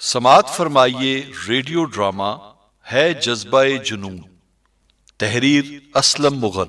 समाअत फरमाइए radio drama है जज्बाए जुनून। तहरीर असलम मुगल।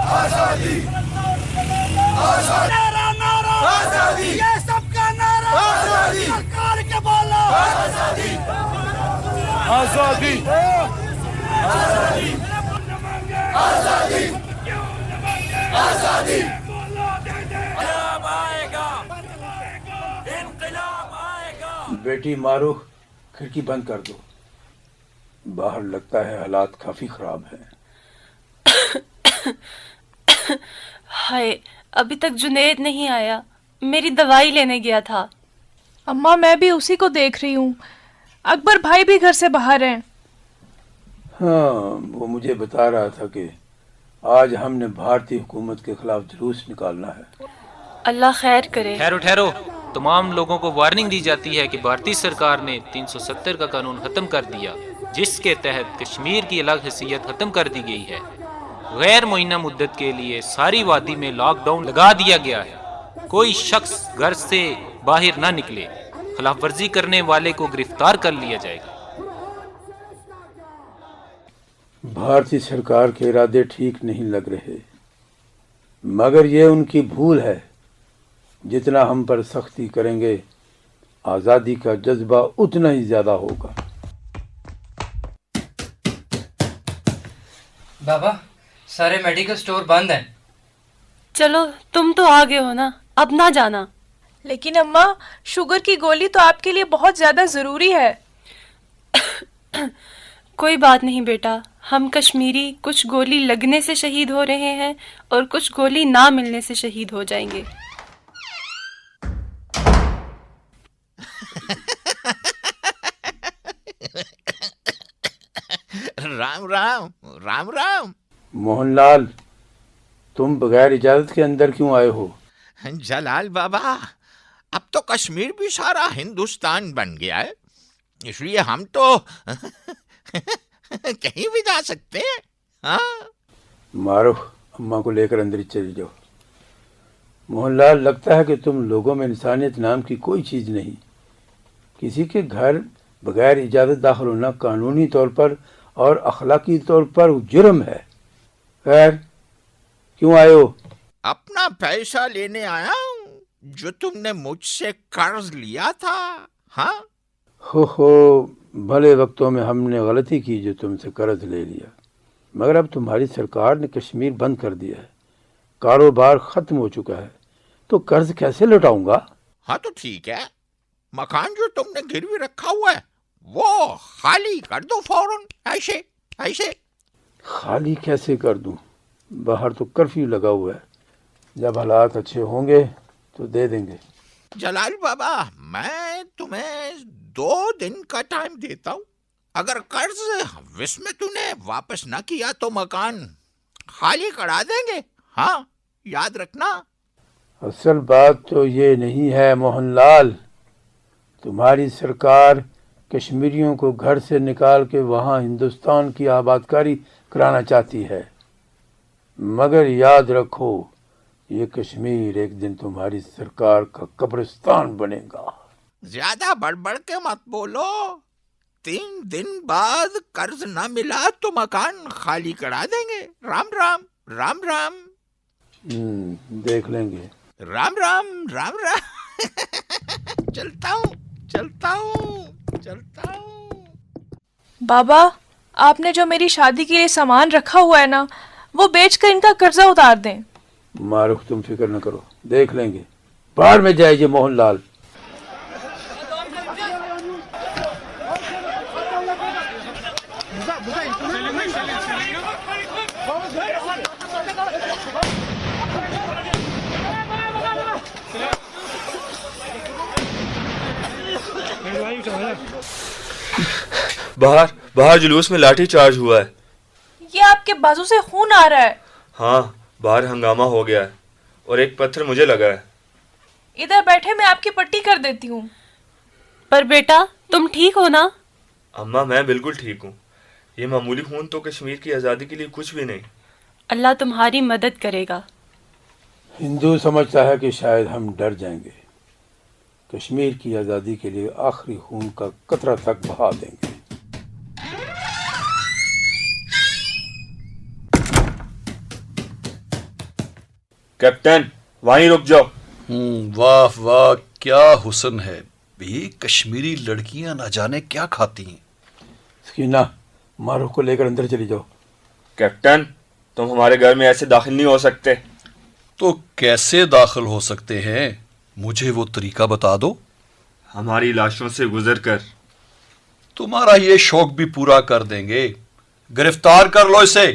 आजादी नारा नारा आजादी, ये सबका नारा आजादी, सरकार के बोलो आजादी आजादी आजादी आजादी आजादी। इंकलाब आएगा, इंकलाब आएगा। बेटी मारो, खिड़की बंद कर दो। बाहर लगता है हालात काफी खराब हैं। हाय, अभी तक जुनैद नहीं आया। मेरी दवाई लेने गया था। अम्मा, मैं भी उसी को देख रही हूँ। अकबर भाई भी घर से बाहर हैं। हाँ, वो मुझे बता रहा था कि आज हमने भारतीय हुकूमत के खिलाफ जुलूस निकालना है। अल्लाह खैर करे। ठहरो ठहरो, तमाम लोगों को वार्निंग दी जाती है कि भारतीय सरकार ने 370 का कानून खत्म कर दिया, जिसके तहत कश्मीर की अलग हैसियत खत्म कर दी गई है। गैर मुअय्यना मुद्दत के लिए सारी वादी में लॉकडाउन लगा दिया गया है। कोई शख्स घर से बाहर ना निकले। खिलाफ वर्जी करने वाले को गिरफ्तार कर लिया जाएगा। भारतीय सरकार के इरादे ठीक नहीं लग रहे, मगर ये उनकी भूल है। जितना हम पर सख्ती करेंगे, आज़ादी का जज्बा उतना ही ज्यादा होगा। बाबा, सारे मेडिकल स्टोर बंद हैं। चलो, तुम तो आ गए हो ना, अब ना जाना। लेकिन अम्मा, शुगर की गोली तो आपके लिए बहुत ज्यादा जरूरी है। कोई बात नहीं बेटा, हम कश्मीरी कुछ गोली लगने से शहीद हो रहे हैं और कुछ गोली ना मिलने से शहीद हो जाएंगे। राम राम राम राम। मोहनलाल, तुम बगैर इजाजत के अंदर क्यों आए हो? जलाल बाबा, अब तो कश्मीर भी सारा हिंदुस्तान बन गया है, इसलिए हम तो कहीं भी जा सकते हैं। हाँ, मारो, अम्मा को लेकर अंदर ही चली जाओ। मोहनलाल, लगता है कि तुम लोगों में इंसानियत नाम की कोई चीज नहीं। किसी के घर बगैर इजाजत दाखिल होना कानूनी तौर पर और अखलाकी तौर पर जुर्म है। खैर, क्यों आए हो? अपना पैसा लेने आया हूँ, जो तुमने मुझसे कर्ज लिया था। हाँ, हो, भले वक्तों में हमने गलती की जो तुमसे कर्ज ले लिया, मगर अब तुम्हारी सरकार ने कश्मीर बंद कर दिया है, कारोबार खत्म हो चुका है, तो कर्ज कैसे लौटाऊंगा? हाँ तो ठीक है, मकान जो तुमने गिरवी रखा हुआ है वो खाली कर दो फौरन। ऐसे ऐसे खाली कैसे कर दूं? बाहर तो कर्फ्यू लगा हुआ है। जब हालात अच्छे होंगे तो दे देंगे। जलाल बाबा, मैं तुम्हें 2 दिन का टाइम देता हूँ। अगर कर्ज विश में तूने वापस ना किया तो मकान खाली करा देंगे। हाँ, याद रखना। असल बात तो ये नहीं है मोहनलाल। तुम्हारी सरकार कश्मीरियों को घर से निकाल के वहाँ हिंदुस्तान की आबादकारी कराना चाहती है, मगर याद रखो, ये कश्मीर एक दिन तुम्हारी सरकार का कब्रिस्तान बनेगा। ज्यादा बढ़ के मत बोलो। 3 दिन बाद कर्ज ना मिला तो मकान खाली करा देंगे। राम राम राम राम। देख लेंगे। राम राम राम राम। चलता हूँ चलता हूँ चलता हूँ। बाबा, आपने जो मेरी शादी के लिए सामान रखा हुआ है ना, वो बेचकर इनका कर्जा उतार दें। मारूफ, तुम फिक्र न करो, देख लेंगे। बाहर में जाइए मोहनलाल। बाहर बाहर जुलूस में लाठी चार्ज हुआ है। ये आपके बाजू से खून आ रहा है। हाँ, बाहर हंगामा हो गया है और एक पत्थर मुझे लगा है। इधर बैठे, मैं आपकी पट्टी कर देती हूँ। पर बेटा, तुम ठीक हो ना? अम्मा, मैं बिल्कुल ठीक हूँ। ये मामूली खून तो कश्मीर की आज़ादी के लिए कुछ भी नहीं। अल्लाह तुम्हारी मदद करेगा। हिंदू समझता है कि शायद हम डर जाएंगे, कश्मीर की आज़ादी के लिए आखिरी खून का कतरा तक बहा देंगे। कैप्टन वहीं रुक जाओ। वाह वाह, क्या हुस्न है। ये कश्मीरी लड़कियां ना जाने क्या खाती हैं। सकीना, मारूफ को लेकर अंदर चली जाओ। कैप्टन तुम हमारे घर में ऐसे दाखिल नहीं हो सकते। तो कैसे दाखिल हो सकते हैं? मुझे वो तरीका बता दो। हमारी लाशों से गुजर कर। तुम्हारा ये शौक भी पूरा कर देंगे। गिरफ्तार कर लो इसे।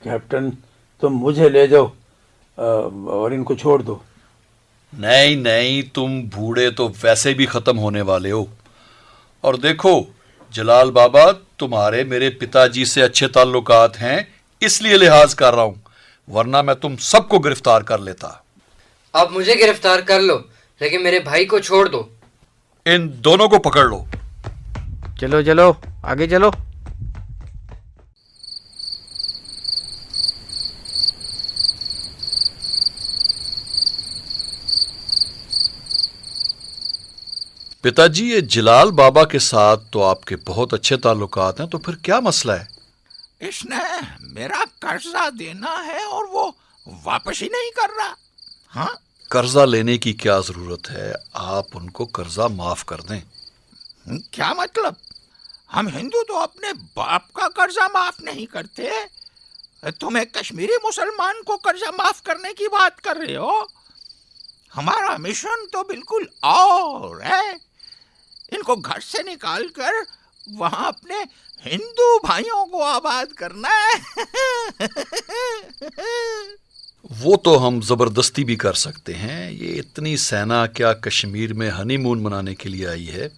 कैप्टन, तुम मुझे ले जाओ और इनको छोड़ दो। नहीं नहीं, तुम बूढ़े तो वैसे भी खत्म होने वाले हो। और देखो जलाल बाबा, तुम्हारे मेरे पिताजी से अच्छे ताल्लुकात हैं, इसलिए लिहाज कर रहा हूं, वरना मैं तुम सबको गिरफ्तार कर लेता। आप मुझे गिरफ्तार कर लो, लेकिन मेरे भाई को छोड़ दो। इन दोनों को पकड़ लो। चलो चलो आगे चलो। पिताजी, ये जलाल बाबा के साथ तो आपके बहुत अच्छे ताल्लुकात हैं, तो फिर क्या मसला है? इसने मेरा कर्जा देना है और वो वापस ही नहीं कर रहा। हाँ, कर्जा लेने की क्या जरूरत है? आप उनको कर्जा माफ कर दें। क्या मतलब? हम हिंदू तो अपने बाप का कर्जा माफ नहीं करते। तुम एक कश्मीरी मुसलमान को कर्जा माफ करने की बात कर रहे हो? हमारा मिशन तो बिल्कुल और है। इनको घर से निकालकर वहां अपने हिंदू भाइयों को आबाद करना है। वो तो हम जबरदस्ती भी कर सकते हैं। ये इतनी सेना क्या कश्मीर में हनीमून मनाने के लिए आई है?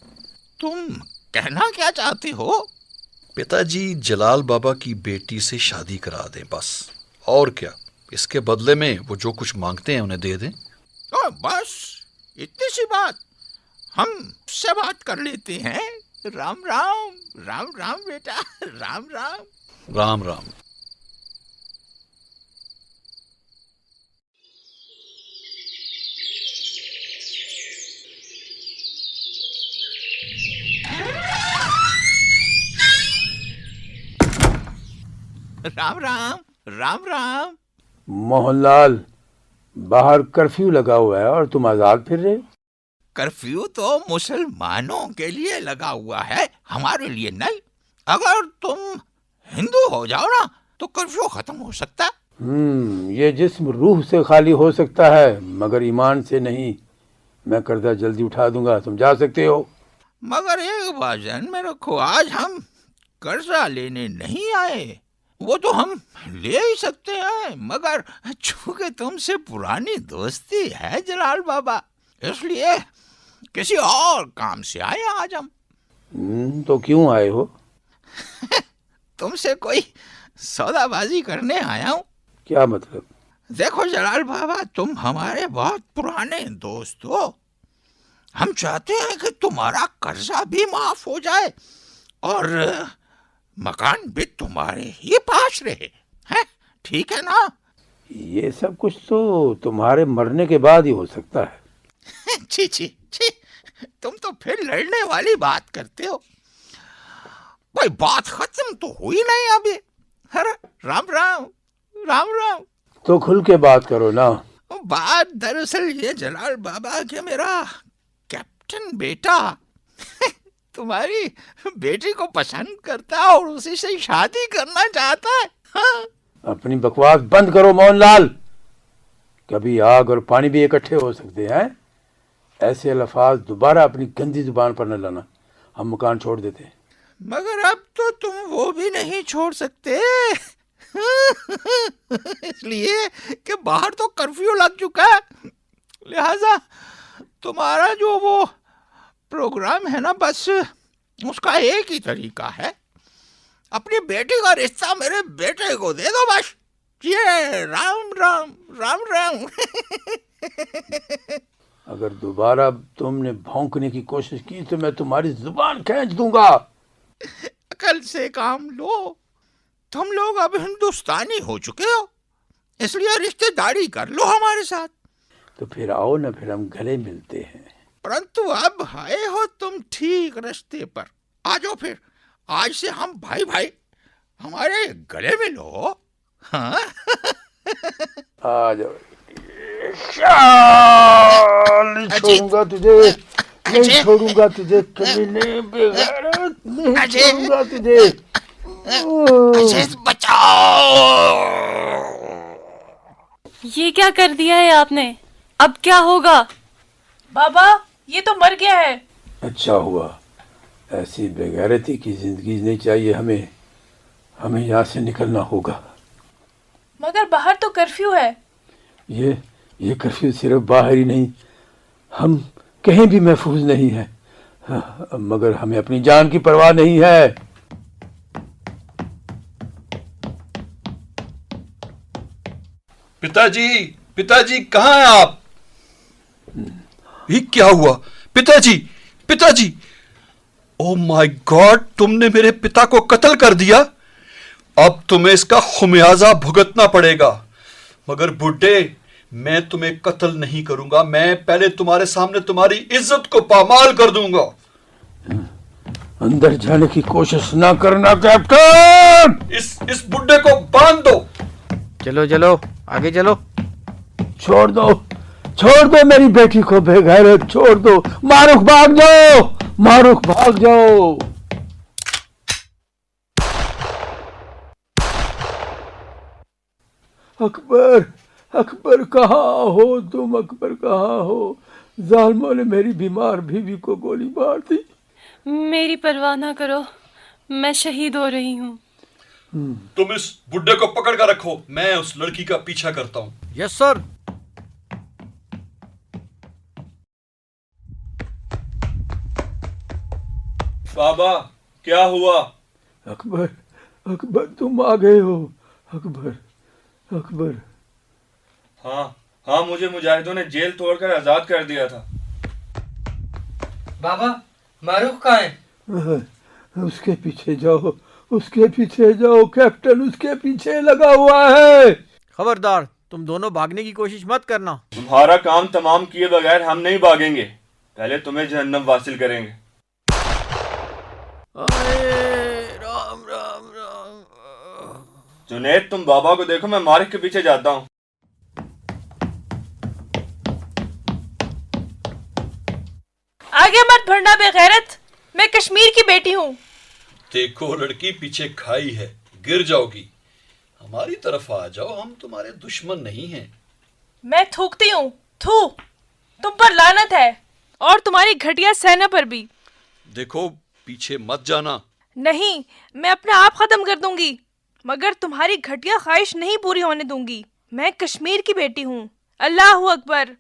तुम कहना क्या चाहते हो? पिताजी, जलाल बाबा की बेटी से शादी करा दें बस। और क्या, इसके बदले में वो जो कुछ मांगते हैं उन्हें दे दें। बस इतनी सी बात। हम उससे बात कर लेते हैं। राम राम। राम राम बेटा। राम राम। राम राम। राम राम। राम राम। मोहनलाल, बाहर कर्फ्यू लगा हुआ है और तुम आजाद फिर रहे हो। कर्फ्यू तो मुसलमानों के लिए लगा हुआ है, हमारे लिए नहीं। अगर तुम हिंदू हो जाओ ना तो कर्फ्यू खत्म हो सकता है। ये जिस्म रूह से खाली हो सकता है मगर ईमान से नहीं। मैं कर्जा जल्दी उठा दूंगा, तुम जा सकते हो। मगर एक बात ध्यान में रखो, आज हम कर्जा लेने नहीं आए। वो तो हम ले ही सकते हैं, मगर चूंकि तुमसे पुरानी दोस्ती है जलाल बाबा, इसलिए किसी और काम से आए आज हम। तो क्यों आए हो? तुमसे कोई सौदाबाजी करने आया हूँ। क्या मतलब? देखो जलाल बाबा, तुम हमारे बहुत पुराने दोस्त हो। हम चाहते हैं कि तुम्हारा कर्जा भी माफ हो जाए और मकान भी तुम्हारे ही पास रहे। हैं? ठीक है ना? ये सब कुछ तो तुम्हारे मरने के बाद ही हो सकता है। छी छी छी, तुम तो फिर लड़ने वाली बात करते हो। भाई बात खत्म तो हुई नहीं अभी। अरे राम राम। राम राम। तो खुल के बात करो ना। बात दरअसल ये जलाल बाबा के मेरा कैप्टन बेटा तुम्हारी बेटी को पसंद करता है और उसी से शादी करना चाहता है। हाँ? अपनी बकवास बंद करो मोहनलाल। कभी आग और पानी भी इकट्ठे हो सकते हैं। ऐसे अल्फाज दोबारा अपनी गंदी जुबान पर न लाना। हम मकान छोड़ देते हैं। मगर अब तो तुम वो भी नहीं छोड़ सकते इसलिए कि बाहर तो कर्फ्यू लग चुका है। लिहाजा तुम्हारा जो वो प्रोग्राम है ना, बस उसका एक ही तरीका है, अपनी बेटी का रिश्ता मेरे बेटे को दे दो बस। ये राम राम। राम राम। अगर दोबारा तुमने भौंकने की कोशिश की तो मैं तुम्हारी जुबान खींच दूंगा। अकल से काम लो। तुम लोग अब हिंदुस्तानी हो चुके हो, इसलिए रिश्तेदारी कर लो हमारे साथ। तो फिर आओ ना, फिर हम गले मिलते हैं। परंतु अब आए हो तुम ठीक रास्ते पर। आ जाओ फिर, आज से हम भाई भाई, हमारे गले में लो। हाँ आ जाओ। नहीं छोड़ूंगा तुझे, नहीं छोड़ूंगा तुझे कमीने, बेगैरत, नहीं छोड़ूंगा तुझे। बचाओ। ये क्या कर दिया है आपने? अब क्या होगा? बाबा, ये तो मर गया है। अच्छा हुआ, ऐसी बेगैरती की जिंदगी नहीं चाहिए हमें। हमें यहाँ से निकलना होगा। मगर बाहर तो कर्फ्यू है। ये कर्फ्यू सिर्फ बाहर ही नहीं, हम कहीं भी महफूज नहीं हैं। हाँ, मगर हमें अपनी जान की परवाह नहीं है। पिताजी, पिताजी कहाँ हैं आप? ये क्या हुआ? पिताजी, पिताजी! ओह माय गॉड, तुमने मेरे पिता को कत्ल कर दिया। अब तुम्हें इसका खुमियाजा भुगतना पड़ेगा। मगर बुड्ढे, मैं तुम्हें कत्ल नहीं करूंगा। मैं पहले तुम्हारे सामने तुम्हारी इज्जत को पामाल कर दूंगा। अंदर जाने की कोशिश ना करना कैप्टन। इस बुड्ढे को बांध दो। चलो चलो, आगे चलो। छोड़ दो, छोड़ दो मेरी बेटी को बेगैरत, छोड़ दो। मारूख भाग जाओ, मारूख भाग जाओ। अकबर, अकबर कहाँ हो तुम? अकबर कहाँ हो? जालिमों ने मेरी बीमार बीवी को गोली मार दी। मेरी परवाह ना करो, मैं शहीद हो रही हूँ। तुम इस बुड्ढे को पकड़ कर रखो, मैं उस लड़की का पीछा करता हूँ। Yes sir. बाबा, क्या हुआ? अकबर, अकबर तुम आ गए हो। अकबर, अकबर। हाँ, मुझे मुजाहिदों ने जेल तोड़कर आजाद कर दिया था। बाबा, मारूफ कहाँ है? उसके पीछे जाओ, उसके पीछे जाओ कैप्टन, उसके पीछे लगा हुआ है। खबरदार, तुम दोनों भागने की कोशिश मत करना। तुम्हारा काम तमाम किए बगैर हम नहीं भागेंगे। पहले तुम्हें जहन्नम वासिल करेंगे। राम राम राम। जुनैद, तुम बाबा को देखो, मैं मारिक के पीछे जाता हूँ। आगे मत बढ़ना बेगैरत, मैं कश्मीर की बेटी हूँ। देखो लड़की, पीछे खाई है, गिर जाओगी। हमारी तरफ आ जाओ, हम तुम्हारे दुश्मन नहीं हैं। मैं थूकती हूँ, थू। तुम पर लानत है और तुम्हारी घटिया सेना पर भी। देखो, पीछे मत जाना। नहीं, मैं अपने आप खत्म कर दूंगी, मगर तुम्हारी घटिया ख्वाहिश नहीं पूरी होने दूंगी। मैं कश्मीर की बेटी हूँ। अल्लाहू अकबर।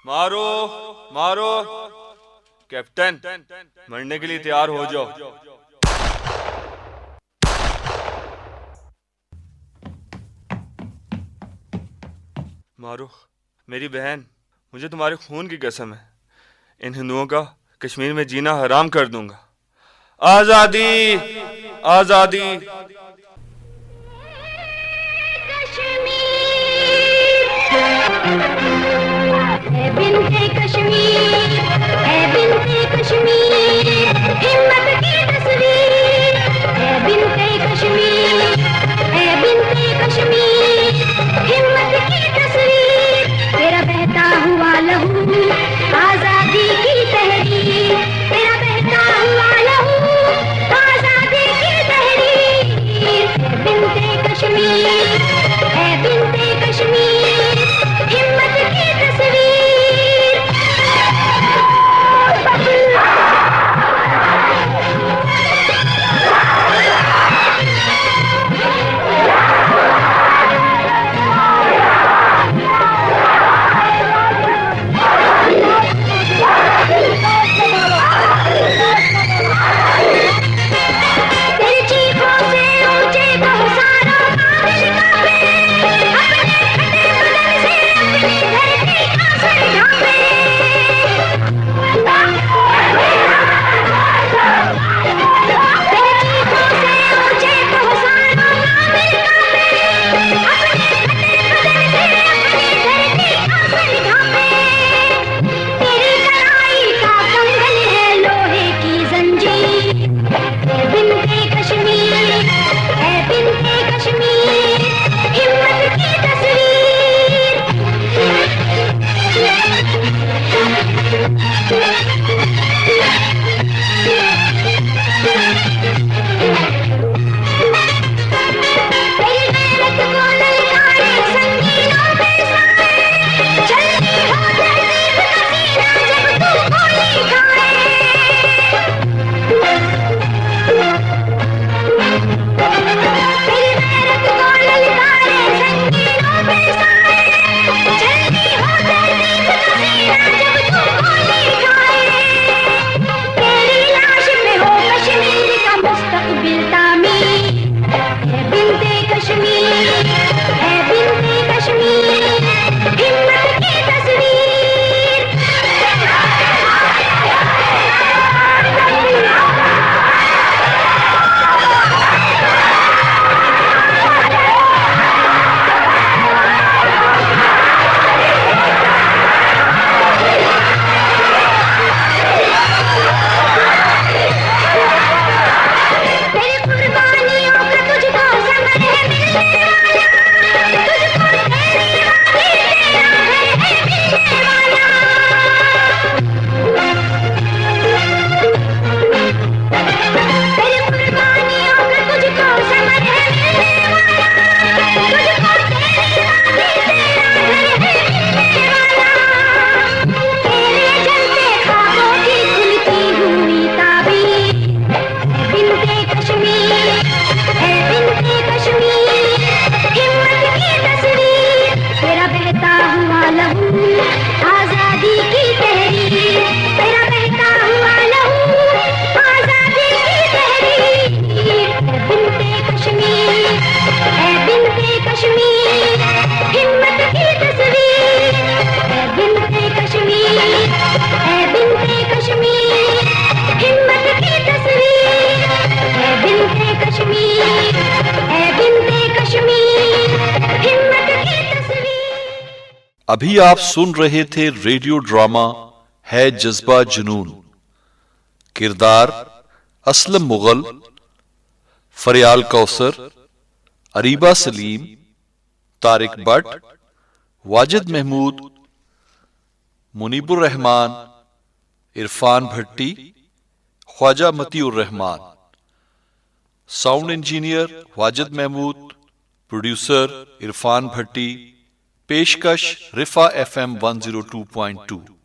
मारो, मारो। कैप्टन, मरने के लिए तैयार हो जाओ। मारो, मेरी बहन, मुझे तुम्हारे खून की कसम है, इन हिंदुओं का कश्मीर में जीना हराम कर दूंगा। आजादी, आजादी। बिन्ते कश्मीर, है बिन्ते कश्मीर, हिम्मत की तस्वीर। है बिन्ते कश्मीर, है बिन्ते कश्मीर, हिम्मत की तस्वीर। तेरा बहता हुआ लहू, आजादी की तहरीर। तेरा बहता हुआ लहू, आजादी की तहरीर। है बिन्ते कश्मीर, है बिन्ते कश्मीर, हिम्मत की तस्वीर। अभी आप सुन रहे थे रेडियो ड्रामा है जज्बा जुनून। किरदार Aslam Mughal, Fariyal Kausar, Areeba Saleem, Tariq Butt, Wajid Mahmood, Munibur Rahman, Irfan Bhatti, Khwaja Matiur Rahman. Sound engineer Wajid Mahmood, producer Irfan Bhatti. पेशकश रिफा FM 102.2।